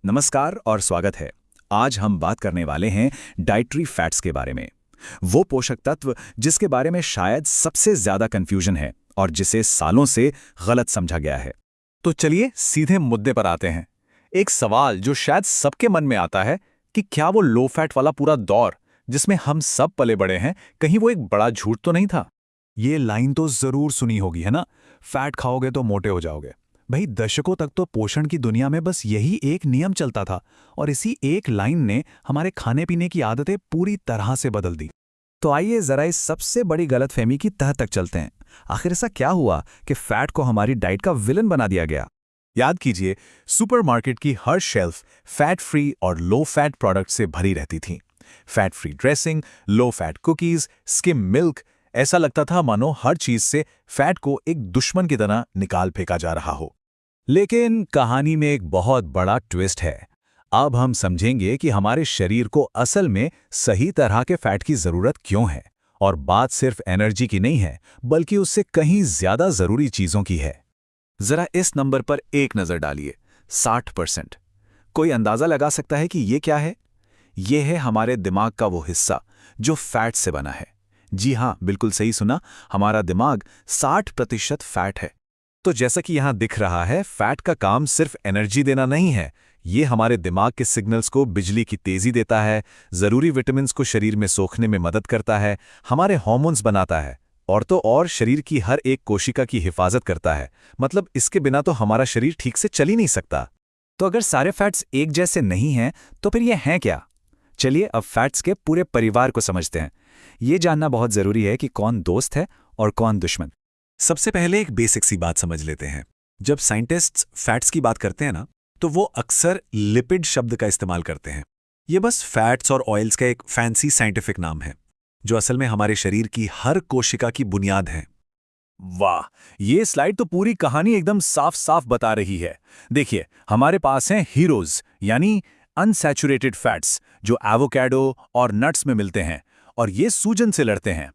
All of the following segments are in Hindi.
नमस्कार और स्वागत है। आज हम बात करने वाले हैं डाइटरी फैट्स के बारे में। वो पोषक तत्व जिसके बारे में शायद सबसे ज्यादा कंफ्यूजन है और जिसे सालों से गलत समझा गया है। तो चलिए सीधे मुद्दे पर आते हैं। एक सवाल जो शायद सबके मन में आता है कि क्या वो लो फैट वाला पूरा दौर जिसमें हम सब पले बड़े हैं, कहीं वो एक बड़ा झूठ तो नहीं था। ये लाइन तो जरूर सुनी होगी, है ना? फैट खाओगे तो मोटे हो जाओगे। भाई, दशकों तक तो पोषण की दुनिया में बस यही एक नियम चलता था और इसी एक लाइन ने हमारे खाने पीने की आदतें पूरी तरह से बदल दी। तो आइए जरा इस सबसे बड़ी गलतफहमी की तह तक चलते हैं। आखिर ऐसा क्या हुआ कि फैट को हमारी डाइट का विलन बना दिया गया? याद कीजिए, सुपरमार्केट की हर शेल्फ फैट फ्री और लो फैट प्रोडक्ट से भरी रहती थी। Fat free dressing, low fat cookies, skim milk, ऐसा लगता था मानो हर चीज से फैट को एक दुश्मन की तरह निकाल फेंका जा रहा हो। लेकिन कहानी में एक बहुत बड़ा ट्विस्ट है। अब हम समझेंगे कि हमारे शरीर को असल में सही तरह के फैट की जरूरत क्यों है, और बात सिर्फ एनर्जी की नहीं है बल्कि उससे कहीं ज्यादा जरूरी चीजों की है। जरा इस नंबर पर एक नजर डालिए, 60%। कोई अंदाजा लगा सकता है कि ये क्या है? ये है हमारे दिमाग का वो हिस्सा जो फैट से बना है। जी हाँ, बिल्कुल सही सुना, हमारा दिमाग 60% फैट है। तो जैसा कि यहां दिख रहा है, फैट का काम सिर्फ एनर्जी देना नहीं है, ये हमारे दिमाग के सिग्नल्स को बिजली की तेजी देता है, जरूरी विटामिन्स को शरीर में सोखने में मदद करता है, हमारे हार्मोन्स बनाता है और तो और शरीर की हर एक कोशिका की हिफाजत करता है। मतलब इसके बिना तो हमारा शरीर ठीक से चल ही नहीं सकता। तो अगर सारे फैट्स एक जैसे नहीं हैं तो फिर ये हैं क्या? चलिए अब फैट्स के पूरे परिवार को समझते हैं। ये जानना बहुत जरूरी है कि कौन दोस्त है और कौन दुश्मन। सबसे पहले एक बेसिक सी बात समझ लेते हैं। जब साइंटिस्ट्स फैट्स की बात करते हैं ना, तो वो अक्सर लिपिड शब्द का इस्तेमाल करते हैं। ये बस फैट्स और ऑयल्स का एक फैंसी साइंटिफिक नाम है, जो असल में हमारे शरीर की हर कोशिका की बुनियाद है। वाह, ये स्लाइड तो पूरी कहानी एकदम साफ साफ बता रही है। देखिए, हमारे पास हैं हीरोज यानी अनसैचुरेटेड फैट्स, जो एवोकाडो और नट्स में मिलते हैं और ये सूजन से लड़ते हैं।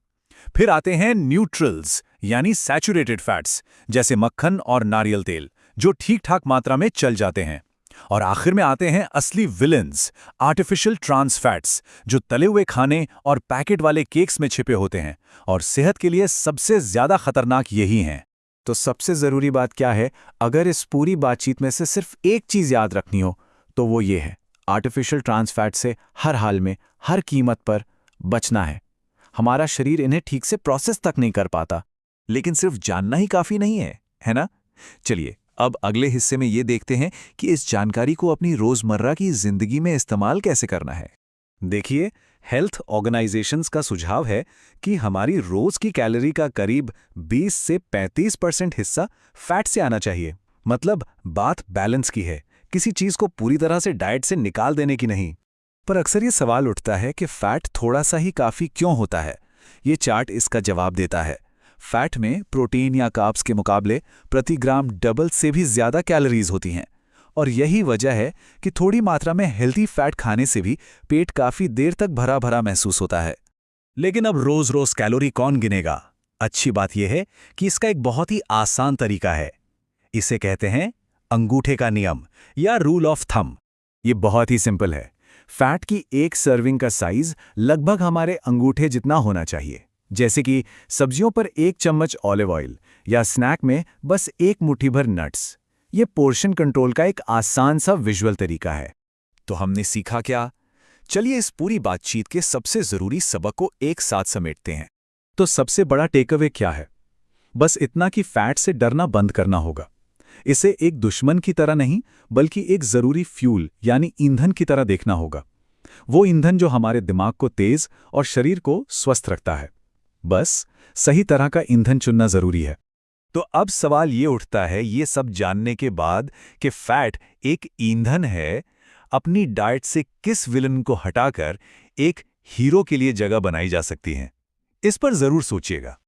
फिर आते हैं न्यूट्रल्स यानी सैचुरेटेड फैट्स, जैसे मक्खन और नारियल तेल, जो ठीक ठाक मात्रा में चल जाते हैं। और आखिर में आते हैं असली विलेंस, आर्टिफिशियल ट्रांस फैट्स, जो तले हुए खाने और पैकेट वाले केक्स में छिपे होते हैं और सेहत के लिए सबसे ज्यादा खतरनाक यही हैं। तो सबसे जरूरी बात क्या है? अगर इस पूरी बातचीत में से सिर्फ एक चीज याद रखनी हो तो वो ये है, आर्टिफिशियल ट्रांस फैट से हर हाल में, हर कीमत पर बचना है। हमारा शरीर इन्हें ठीक से प्रोसेस तक नहीं कर पाता। लेकिन सिर्फ जानना ही काफी नहीं है ना? चलिए अब अगले हिस्से में ये देखते हैं कि इस जानकारी को अपनी रोजमर्रा की जिंदगी में इस्तेमाल कैसे करना है। देखिए, हेल्थ ऑर्गेनाइजेशंस का सुझाव है कि हमारी रोज की कैलोरी का करीब 20 से 35% हिस्सा फैट से आना चाहिए। मतलब बात बैलेंस की है, किसी चीज को पूरी तरह से डाइट से निकाल देने की नहीं। पर अक्सर ये सवाल उठता है कि फैट थोड़ा सा ही काफी क्यों होता है? ये चार्ट इसका जवाब देता है। फैट में प्रोटीन या कार्ब्स के मुकाबले प्रति ग्राम डबल से भी ज्यादा कैलोरीज होती हैं, और यही वजह है कि थोड़ी मात्रा में हेल्दी फैट खाने से भी पेट काफी देर तक भरा भरा महसूस होता है। लेकिन अब रोज रोज कैलोरी कौन गिनेगा? अच्छी बात यह है कि इसका एक बहुत ही आसान तरीका है। इसे कहते हैं अंगूठे का नियम या रूल ऑफ थंब। ये बहुत ही सिंपल है। फैट की एक सर्विंग का साइज लगभग हमारे अंगूठे जितना होना चाहिए। जैसे कि सब्जियों पर 1 चम्मच ऑलिव ऑयल या स्नैक में बस 1 मुट्ठी भर नट्स। ये पोर्शन कंट्रोल का एक आसान सा विजुअल तरीका है। तो हमने सीखा क्या? चलिए इस पूरी बातचीत के सबसे जरूरी सबक को एक साथ समेटते हैं। तो सबसे बड़ा टेकअवे क्या है? बस इतना कि फैट से डरना बंद करना होगा। इसे एक दुश्मन की तरह नहीं बल्कि एक जरूरी फ्यूल यानी ईंधन की तरह देखना होगा। वो ईंधन जो हमारे दिमाग को तेज और शरीर को स्वस्थ रखता है। बस सही तरह का ईंधन चुनना जरूरी है। तो अब सवाल ये उठता है, ये सब जानने के बाद कि फैट एक ईंधन है, अपनी डाइट से किस विलन को हटाकर एक हीरो के लिए जगह बनाई जा सकती है? इस पर जरूर सोचिएगा।